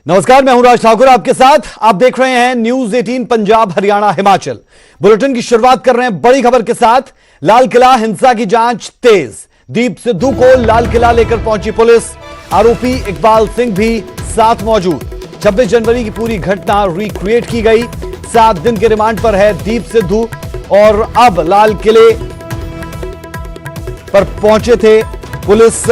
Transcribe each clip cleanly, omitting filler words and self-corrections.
नमस्कार, मैं हूं राज ठाकुर आपके साथ। आप देख रहे हैं न्यूज 18 पंजाब हरियाणा हिमाचल। बुलेटिन की शुरुआत कर रहे हैं बड़ी खबर के साथ। लाल किला हिंसा की जांच तेज। दीप सिद्धू को लाल किला लेकर पहुंची पुलिस। आरोपी इकबाल सिंह भी साथ मौजूद। 26 जनवरी की पूरी घटना रिक्रिएट की गई। 7 दिन के रिमांड पर है दीप सिद्धू और अब लाल किले पर पहुंचे थे पुलिस।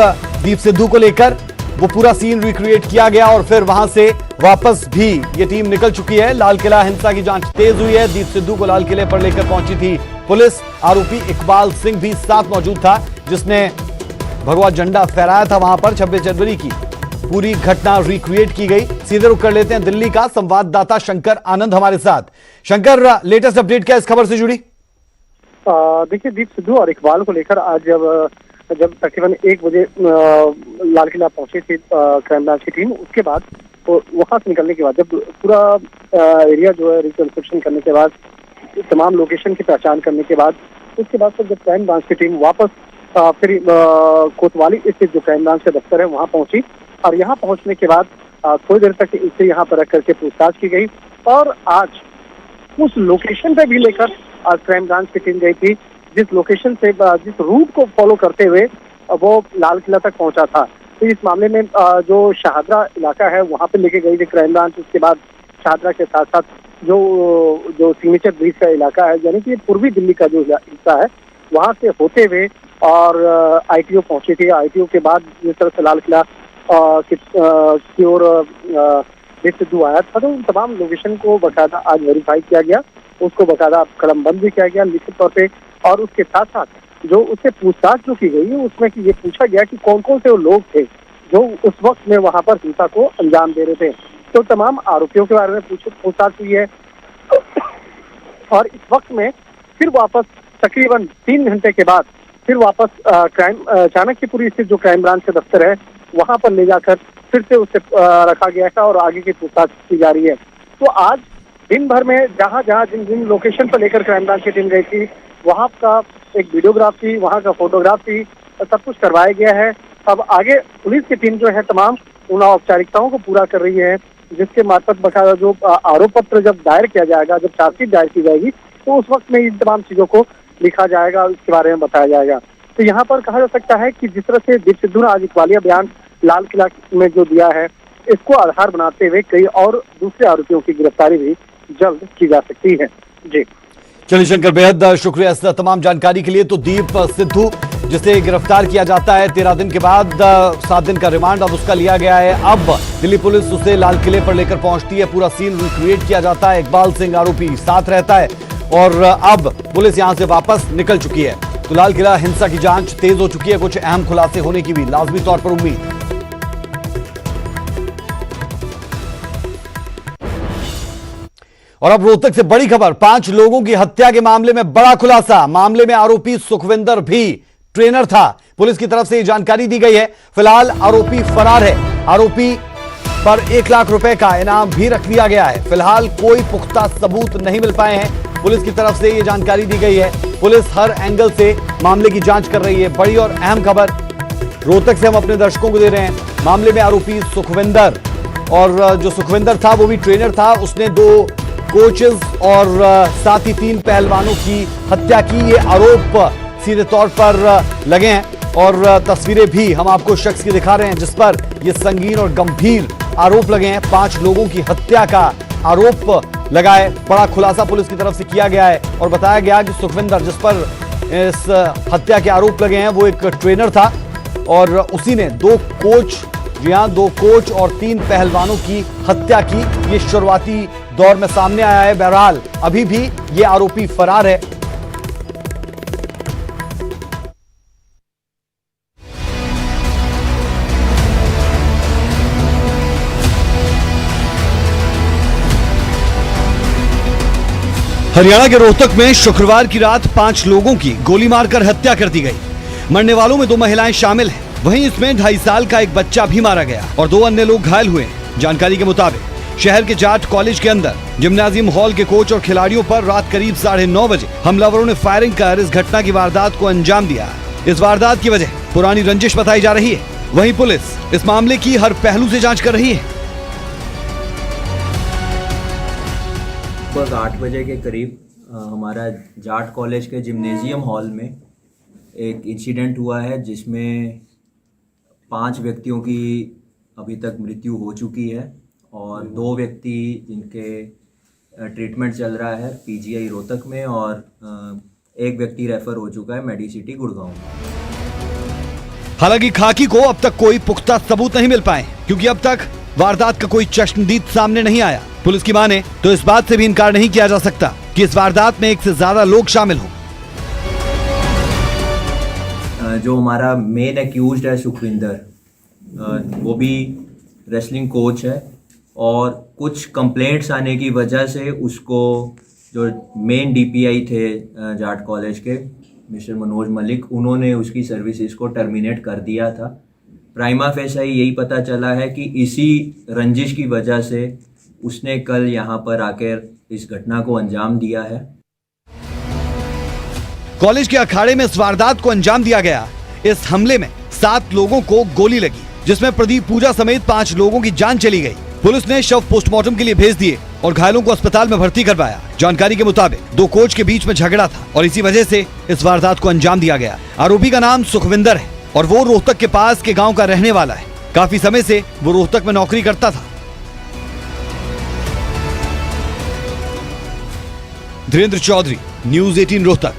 दीप सिद्धू को लेकर वो पूरा सीन रिक्रिएट किया गया और फिर वहां से वापस भी ये टीम निकल चुकी है। लाल किला हिंसा की जांच तेज हुई है। दीप सिद्धू को लाल किले पर लेकर पहुंची थी पुलिस। आरोपी इकबाल सिंह भी साथ मौजूद था, जिसने भगवा झंडा फहराया था वहां पर। 26 जनवरी की पूरी घटना रिक्रिएट की गई। सीधे रुक कर लेते हैं दिल्ली का संवाददाता शंकर आनंद हमारे साथ। शंकर, लेटेस्ट अपडेट क्या इस खबर से जुड़ी? देखिए, दीप सिद्धू और इकबाल को लेकर आज जब तकरीबन 1 बजे लाल किला पहुंची थी क्राइम ब्रांच की टीम, उसके बाद तो वहां से निकलने के बाद जब पूरा एरिया जो है रिकंस्ट्रक्शन करने के बाद, तमाम लोकेशन की पहचान करने के बाद, उसके बाद जब क्राइम ब्रांच की टीम वापस फिर कोतवाली स्थित जो क्राइम ब्रांच का दफ्तर है वहां पहुंची और यहाँ पहुंचने के बाद थोड़ी देर तक इसे यहाँ पर रख करके पूछताछ की गई और आज उस लोकेशन पे भी लेकर क्राइम ब्रांच की टीम गई थी, जिस लोकेशन से जिस रूट को फॉलो करते हुए वो लाल किला तक पहुंचा था। तो इस मामले में जो शाहदरा इलाका है वहां पे लेके गई थी क्राइम ब्रांच। उसके बाद शाहदरा के साथ साथ जो सिग्नेचर ब्रिज का इलाका है, यानी कि पूर्वी दिल्ली का जो हिस्सा है, वहां से होते हुए और आईटीओ पहुंची थी। आईटीओ के बाद जिस तरह से लाल किला की ओर दीप सिद्धू आया था, तो उन तमाम लोकेशन को बकायदा आज वेरीफाई किया गया, उसको बकायदा कलमबंद भी किया गया लिखित तौर पे। और उसके साथ साथ जो उससे पूछताछ जो की गई उसमें कि ये पूछा गया कि कौन कौन से वो लोग थे जो उस वक्त में वहां पर हिंसा को अंजाम दे रहे थे। तो तमाम आरोपियों के बारे में पूछताछ हुई है और इस वक्त में फिर वापस तकरीबन 3 घंटे के बाद फिर वापस चाणक्यपुरी स्थित जो क्राइम ब्रांच का दफ्तर है वहां पर ले जाकर फिर से उसे रखा गया था और आगे की पूछताछ की जा रही है। तो आज दिन भर में जहां जहां जिन जिन लोकेशन पर लेकर क्राइम ब्रांच की टीम गई थी, वहां का एक वीडियोग्राफी, वहां का फोटोग्राफी, सब कुछ करवाया गया है। अब आगे पुलिस की टीम जो है तमाम उन औपचारिकताओं को पूरा कर रही है, जिसके मार्फत बकायदा जो आरोप पत्र जब दायर किया जाएगा, जब चार्जशीट दायर की जाएगी, तो उस वक्त में इन तमाम चीजों को लिखा जाएगा और इसके बारे में बताया जाएगा। तो यहाँ पर कहा जा सकता है कि जिस तरह से दीप सिद्धू ने आज इकबालिया बयान लाल किला में जो दिया है, इसको आधार बनाते हुए कई और दूसरे आरोपियों की गिरफ्तारी भी जल्द की जा सकती है। जी चलिए शंकर, बेहद शुक्रिया इस तमाम जानकारी के लिए। तो दीप सिद्धू जिसे गिरफ्तार किया जाता है 13 दिन के बाद, 7 दिन का रिमांड अब उसका लिया गया है। अब दिल्ली पुलिस उसे लाल किले पर लेकर पहुंचती है, पूरा सीन रिक्रिएट किया जाता है। इकबाल सिंह आरोपी साथ रहता है और अब पुलिस यहां से वापस निकल चुकी है। तो लाल किला हिंसा की जांच तेज हो चुकी है। कुछ अहम खुलासे होने की भी लाजमी तौर पर उम्मीद। और अब रोहतक से बड़ी खबर। 5 लोगों की हत्या के मामले में बड़ा खुलासा। मामले में आरोपी सुखविंदर भी ट्रेनर था। पुलिस की तरफ से यह जानकारी दी गई है। फिलहाल आरोपी फरार है। आरोपी पर 1 लाख रुपए का इनाम भी रख दिया गया है। फिलहाल कोई पुख्ता सबूत नहीं मिल पाए हैं। पुलिस की तरफ से यह जानकारी दी गई है। पुलिस हर एंगल से मामले की जांच कर रही है। बड़ी और अहम खबर रोहतक से हम अपने दर्शकों को दे रहे हैं। मामले में आरोपी सुखविंदर, और जो सुखविंदर था वो भी ट्रेनर था। उसने 2 कोचेस और साथ ही 3 पहलवानों की हत्या की। ये आरोप सीधे तौर पर लगे हैं और तस्वीरें भी हम आपको शख्स की दिखा रहे हैं जिस पर ये संगीन और गंभीर आरोप लगे हैं। 5 लोगों की हत्या का आरोप लगा है। बड़ा खुलासा पुलिस की तरफ से किया गया है और बताया गया कि सुखविंदर, जिस पर इस हत्या के आरोप लगे हैं, वो एक ट्रेनर था और उसी ने 2 कोच, जी हां, 2 कोच और 3 पहलवानों की हत्या की। ये शुरुआती दौर में सामने आया है। बहरहाल अभी भी ये आरोपी फरार है। हरियाणा के रोहतक में शुक्रवार की रात 5 लोगों की गोली मारकर हत्या कर दी गई। मरने वालों में 2 महिलाएं शामिल हैं। वहीं इसमें 2.5 साल का एक बच्चा भी मारा गया और 2 अन्य लोग घायल हुए। जानकारी के मुताबिक शहर के जाट कॉलेज के अंदर जिम्नाजियम हॉल के कोच और खिलाड़ियों पर रात करीब 9:30 बजे हमलावरों ने फायरिंग कर इस घटना की वारदात को अंजाम दिया। इस वारदात की वजह पुरानी रंजिश बताई जा रही है। वहीं पुलिस इस मामले की हर पहलू से जांच कर रही है। लगभग 8 बजे के करीब हमारा जाट कॉलेज के जिम्नेजियम हॉल में एक इंसिडेंट हुआ है जिसमें 5 व्यक्तियों की अभी तक मृत्यु हो चुकी है और 2 व्यक्ति जिनके ट्रीटमेंट चल रहा है पीजीआई रोहतक में और एक व्यक्ति रेफर हो चुका है मेडिसिटी गुड़गांव में। हालांकि खाकी को अब तक कोई पुख्ता सबूत नहीं मिल पाए क्योंकि अब तक वारदात का कोई चश्मदीद सामने नहीं आया। पुलिस की माने तो इस बात से भी इनकार नहीं किया जा सकता कि इस वारदात में 1 से ज्यादा लोग शामिल हों। जो हमारा मेन एक्यूज्ड है सुखविंदर, वो भी रेसलिंग कोच है और कुछ कंप्लेंट्स आने की वजह से उसको जो मेन डीपीआई थे जाट कॉलेज के मिस्टर मनोज मलिक, उन्होंने उसकी सर्विसेज को टर्मिनेट कर दिया था। प्राइमा फेसाई यही पता चला है कि इसी रंजिश की वजह से उसने कल यहाँ पर आकर इस घटना को अंजाम दिया है। कॉलेज के अखाड़े में इस वारदात को अंजाम दिया गया। इस हमले में 7 लोगों को गोली लगी जिसमें प्रदीप पूजा समेत 5 लोगों की जान चली गई। पुलिस ने शव पोस्टमार्टम के लिए भेज दिए और घायलों को अस्पताल में भर्ती करवाया। जानकारी के मुताबिक 2 कोच के बीच में झगड़ा था और इसी वजह से इस वारदात को अंजाम दिया गया। आरोपी का नाम सुखविंदर है और वो रोहतक के पास के गांव का रहने वाला है। काफी समय से वो रोहतक में नौकरी करता था। धीरेन्द्र चौधरी, न्यूज़ 18 रोहतक।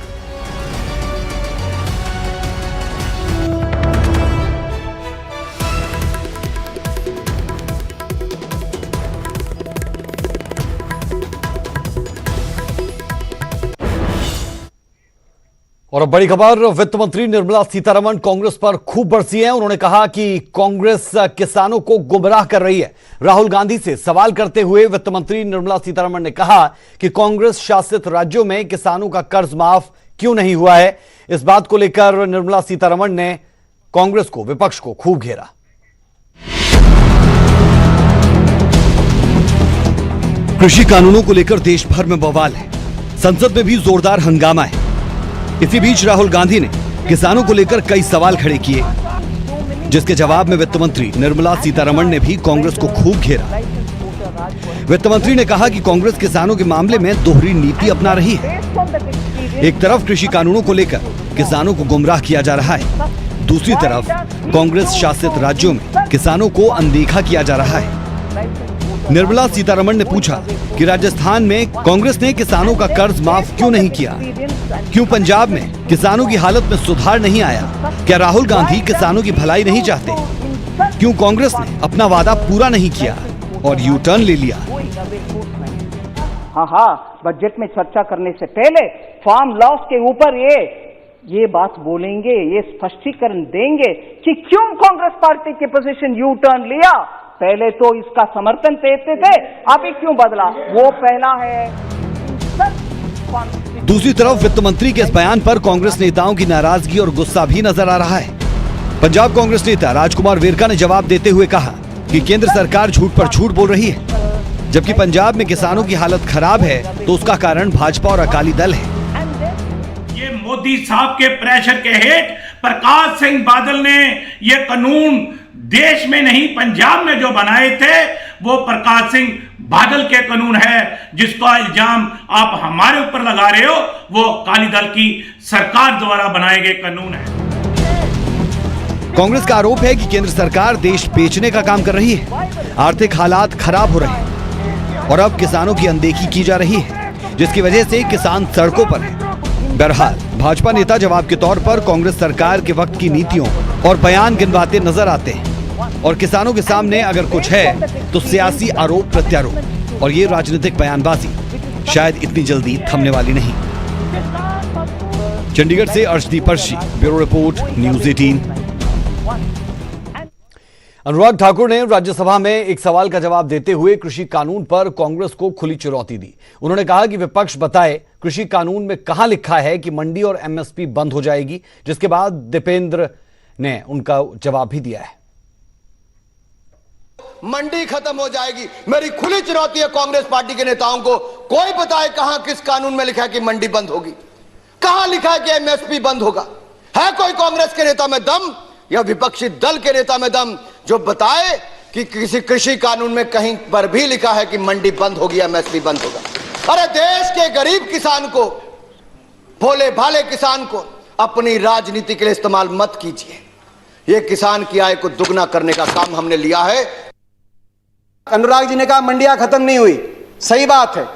और अब बड़ी खबर, वित्त मंत्री निर्मला सीतारमण कांग्रेस पर खूब बरसी हैं। उन्होंने कहा कि कांग्रेस किसानों को गुमराह कर रही है। राहुल गांधी से सवाल करते हुए वित्त मंत्री निर्मला सीतारमण ने कहा कि कांग्रेस शासित राज्यों में किसानों का कर्ज माफ क्यों नहीं हुआ है। इस बात को लेकर निर्मला सीतारमण ने कांग्रेस को, विपक्ष को खूब घेरा। कृषि कानूनों को लेकर देश भर में बवाल है। संसद में भी जोरदार हंगामा है। इसी बीच राहुल गांधी ने किसानों को लेकर कई सवाल खड़े किए जिसके जवाब में वित्त मंत्री निर्मला सीतारमण ने भी कांग्रेस को खूब घेरा। वित्त मंत्री ने कहा कि कांग्रेस किसानों के मामले में दोहरी नीति अपना रही है। एक तरफ कृषि कानूनों को लेकर किसानों को गुमराह किया जा रहा है, दूसरी तरफ कांग्रेस शासित राज्यों में किसानों को अनदेखा किया जा रहा है। निर्मला सीतारमण ने पूछा कि राजस्थान में कांग्रेस ने किसानों का कर्ज माफ क्यों नहीं किया, क्यों पंजाब में किसानों की हालत में सुधार नहीं आया, क्या राहुल गांधी किसानों की भलाई नहीं चाहते, क्यों कांग्रेस ने अपना वादा पूरा नहीं किया और यू टर्न ले लिया। हाँ, बजट में चर्चा करने से पहले फार्म लॉस के ऊपर ये बात बोलेंगे, ये स्पष्टीकरण देंगे कि क्यों कांग्रेस पार्टी की पोजीशन यू टर्न लिया। पहले तो इसका समर्थन देते थे, अभी क्यों बदला, वो पहला है। दूसरी तरफ वित्त मंत्री के इस बयान पर कांग्रेस नेताओं की नाराजगी और गुस्सा भी नजर आ रहा है। पंजाब कांग्रेस नेता राजकुमार वेरका ने जवाब देते हुए कहा कि केंद्र सरकार झूठ पर झूठ बोल रही है। जबकि पंजाब में किसानों की हालत खराब है तो उसका कारण भाजपा और अकाली दल है। ये मोदी साहब के प्रेशर के हेठ प्रकाश सिंह बादल ने ये कानून देश में नहीं पंजाब में जो बनाए थे वो प्रकाश सिंह बादल के कानून है। जिसका इल्जाम आप हमारे ऊपर लगा रहे हो वो अकाली दल की सरकार द्वारा बनाए गए कानून है। कांग्रेस का आरोप है कि केंद्र सरकार देश बेचने का काम कर रही है, आर्थिक हालात खराब हो रहे हैं और अब किसानों की अनदेखी की जा रही है जिसकी वजह से किसान सड़कों पर है। बहरहाल भाजपा नेता जवाब के तौर पर कांग्रेस सरकार के वक्त की नीतियों और बयान गिनवाते नजर आते हैं और किसानों के सामने अगर कुछ है तो सियासी आरोप प्रत्यारोप और ये राजनीतिक बयानबाजी शायद इतनी जल्दी थमने वाली नहीं। चंडीगढ़ से Arshdeep Arshi, bureau report, news 18। Anurag Thakur ने राज्यसभा में एक सवाल का जवाब देते हुए कृषि कानून पर कांग्रेस को खुली चुनौती दी। उन्होंने कहा कि विपक्ष बताए कृषि कानून में कहां लिखा है कि मंडी और एमएसपी बंद हो जाएगी, जिसके बाद दीपेंद्र ने उनका जवाब भी दिया है। मंडी खत्म हो जाएगी। मेरी खुली चुनौती है कांग्रेस पार्टी के नेताओं को, कोई बताए कहां किस कानून में लिखा है कि मंडी बंद होगी, कहां लिखा है कि एमएसपी बंद होगा। है कोई कांग्रेस के नेता में दम या विपक्षी दल के नेता में दम जो बताए कि किसी कृषि कानून में कहीं पर भी लिखा है कि मंडी बंद होगी, एमएसपी बंद होगा। अरे देश के गरीब किसान को, भोले भाले किसान को अपनी राजनीति के लिए इस्तेमाल मत कीजिए। यह किसान की आय को दुगना करने का काम हमने लिया है। अनुराग जी ने कहा मंडियां खत्म नहीं हुई, सही बात है।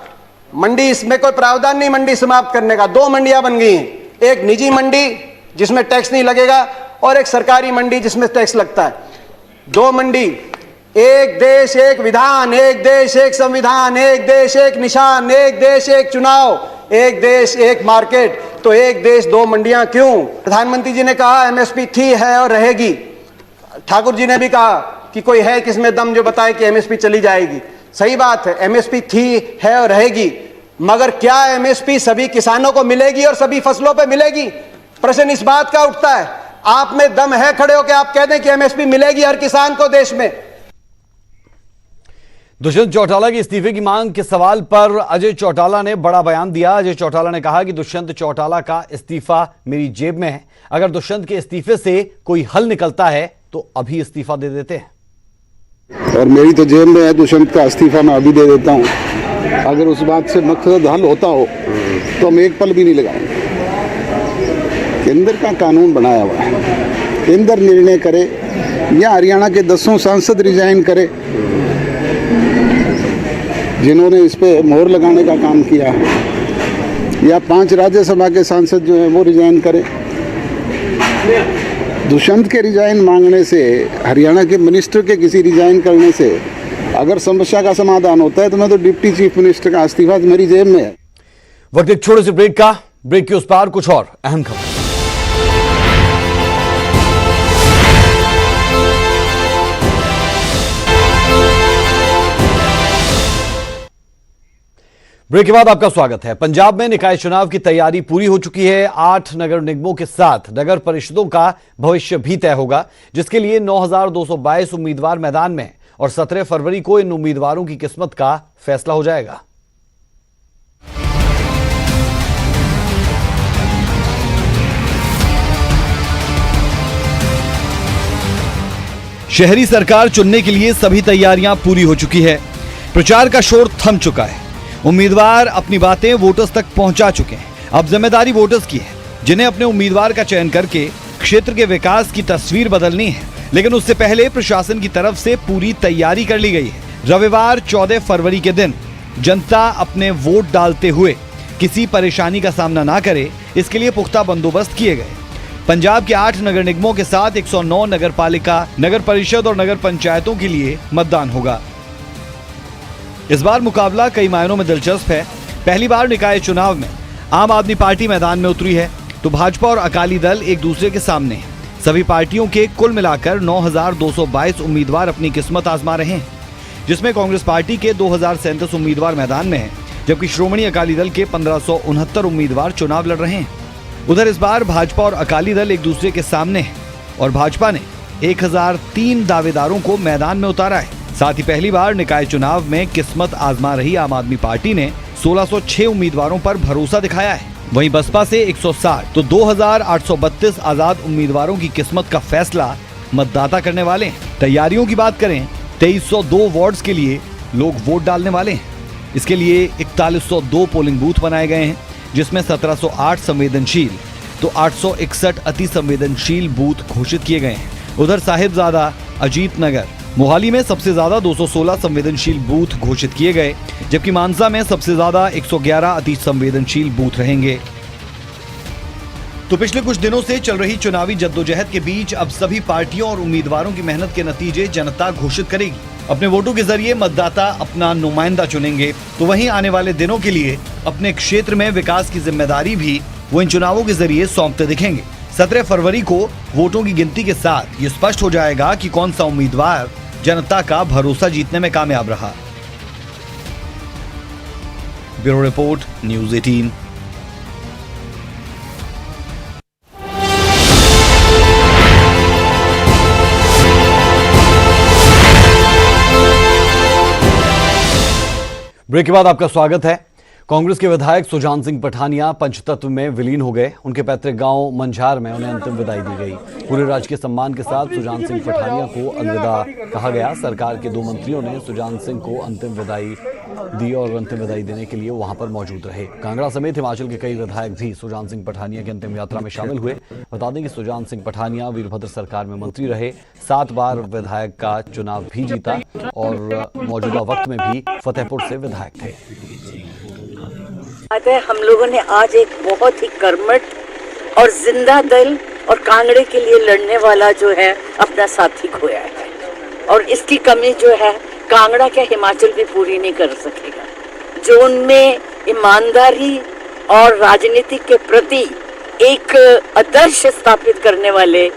मंडी, इसमें कोई प्रावधान नहीं मंडी समाप्त करने का। 2 मंडियां बन गई हैं, एक निजी मंडी जिसमें टैक्स नहीं लगेगा और एक सरकारी मंडी जिसमें टैक्स लगता है। 2 मंडी, एक देश एक विधान, एक देश एक संविधान, एक देश एक निशान, एक देश एक चुनाव, एक देश एक मार्केट। तो एक देश 2 मंडियां क्यों? प्रधानमंत्री जी ने कहा एमएसपी थी, है और रहेगी। ठाकुर जी ने भी कहा कि कोई है किसमें दम जो बताए कि एमएसपी चली जाएगी। सही बात है, एमएसपी थी, है और रहेगी, मगर क्या एमएसपी सभी किसानों को मिलेगी और सभी फसलों पे मिलेगी? प्रश्न इस बात का उठता है। आप में दम है खड़े होकर आप कह दें कि एमएसपी मिलेगी हर किसान को देश में? दुष्यंत चौटाला के इस्तीफे की मांग के सवाल पर अजय चौटाला ने बड़ा बयान दिया। अजय चौटाला ने कहा कि दुष्यंत चौटाला का इस्तीफा मेरी जेब में है। अगर दुष्यंत के इस्तीफे से कोई हल निकलता है तो अभी इस्तीफा दे देते हैं। और मेरी तो जेब में है, दुष्यंत का इस्तीफा मैं अभी दे देता हूं। अगर उस बात से मकसद हल होता हो तो हम एक पल भी नहीं लगाएंगे। केंद्र का कानून बनाया हुआ है, केंद्र निर्णय करे या हरियाणा के 10 सांसद रिजाइन करे जिन्होंने इस पे मोहर लगाने का काम किया है, या 5 राज्यसभा के सांसद जो हैं वो रिजाइन करें। दुष्यंत के रिजाइन मांगने से, हरियाणा के मिनिस्टर के किसी रिजाइन करने से अगर समस्या का समाधान होता है तो मैं तो डिप्टी चीफ मिनिस्टर का इस्तीफा मेरी जेब में है। वक्त एक छोटे से ब्रेक का। ब्रेक के उस पार कुछ और अहम खबर। ब्रेक के बाद आपका स्वागत है। पंजाब में निकाय चुनाव की तैयारी पूरी हो चुकी है। 8 नगर निगमों के साथ नगर परिषदों का भविष्य भी तय होगा, जिसके लिए 9,222 उम्मीदवार मैदान में और 17 फरवरी को इन उम्मीदवारों की किस्मत का फैसला हो जाएगा। शहरी सरकार चुनने के लिए सभी तैयारियां पूरी हो चुकी है। प्रचार का शोर थम चुका है। उम्मीदवार अपनी बातें वोटर्स तक पहुंचा चुके हैं। अब जिम्मेदारी वोटर्स की है, जिन्हें अपने उम्मीदवार का चयन करके क्षेत्र के विकास की तस्वीर बदलनी है। लेकिन उससे पहले प्रशासन की तरफ से पूरी तैयारी कर ली गई है। रविवार 14 फरवरी के दिन जनता अपने वोट डालते हुए किसी परेशानी का सामना ना करे, इसके लिए पुख्ता बंदोबस्त किए गए। पंजाब के 8 नगर निगमों के साथ 109 नगर पालिका, नगर परिषद और नगर पंचायतों के लिए मतदान होगा। इस बार मुकाबला कई मायनों में दिलचस्प है। पहली बार निकाय चुनाव में आम आदमी पार्टी मैदान में उतरी है, तो भाजपा और अकाली दल एक दूसरे के सामने हैं। सभी पार्टियों के कुल मिलाकर 9,222 उम्मीदवार अपनी किस्मत आजमा रहे हैं, जिसमें कांग्रेस पार्टी के 2,037 उम्मीदवार मैदान में हैं, जबकि श्रोमणी अकाली दल के 1,569 उम्मीदवार चुनाव लड़ रहे हैं। उधर इस बार भाजपा और अकाली दल एक दूसरे के सामने हैं और भाजपा ने 1,003 दावेदारों को मैदान में उतारा है। साथ ही पहली बार निकाय चुनाव में किस्मत आजमा रही आम आदमी पार्टी ने 1,606 उम्मीदवारों पर भरोसा दिखाया है। वहीं बसपा से 160 तो 2,832 आजाद उम्मीदवारों की किस्मत का फैसला मतदाता करने वाले हैं। तैयारियों की बात करें, 2,302 वार्ड्स के लिए लोग वोट डालने वाले हैं। इसके लिए 4102 पोलिंग बूथ बनाए गए हैं, जिसमें 1708 संवेदनशील तो 861 अति संवेदनशील बूथ घोषित किए गए हैं। उधर साहिबजादा, अजीत नगर, मोहाली में सबसे ज्यादा 216 संवेदनशील बूथ घोषित किए गए, जबकि मानसा में सबसे ज्यादा 111 अति संवेदनशील बूथ रहेंगे। तो पिछले कुछ दिनों से चल रही चुनावी जद्दोजहद के बीच अब सभी पार्टियों और उम्मीदवारों की मेहनत के नतीजे जनता घोषित करेगी। अपने वोटों के जरिए मतदाता अपना नुमाइंदा चुनेंगे, तो वहीं आने वाले दिनों के लिए अपने क्षेत्र में विकास की जिम्मेदारी भी वो इन चुनावों के जरिए सौंपते दिखेंगे। 17 फरवरी को वोटों की गिनती के साथ ये स्पष्ट हो जाएगा कि कौन सा उम्मीदवार जनता का भरोसा जीतने में कामयाब रहा। Bureau report, news 18। ब्रेक के बाद आपका स्वागत है। कांग्रेस के विधायक सुजान सिंह पठानिया पंचतत्व में विलीन हो गए। उनके पैतृक गांव मंझार में उन्हें अंतिम विदाई दी गई। पूरे राजकीय सम्मान के साथ सुजान सिंह पठानिया को अलविदा कहा गया। सरकार के 2 मंत्रियों ने सुजान सिंह को अंतिम विदाई दी और अंतिम विदाई देने के लिए वहां पर मौजूद रहे। कांगड़ा समेत हिमाचल के कई विधायक भी सुजान सिंह पठानिया की अंतिम यात्रा में शामिल हुए। बता दें कि सुजान सिंह पठानिया वीरभद्र सरकार में मंत्री रहे, 7 बार विधायक का चुनाव भी जीता और मौजूदा वक्त में भी फतेहपुर से विधायक थे। हम लोगों ने आज एक बहुत ही कर्मठ और जिंदा दिल और कांगड़े के लिए लड़ने वाला जो है अपना साथी खोया है, और इसकी कमी जो है कांगड़ा क्या हिमाचल भी पूरी नहीं कर सकेगा। जो उनमें ईमानदारी और राजनीति के प्रति एक आदर्श स्थापित करने वाले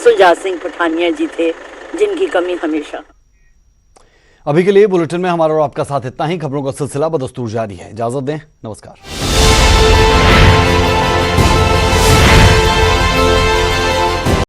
सुजान सिंह पठानिया जी थे, जिनकी कमी हमेशा। अभी के लिए बुलेटिन में हमारा और आपका साथ इतना ही। खबरों का सिलसिला बदस्तूर जारी है। इजाजत दें, नमस्कार।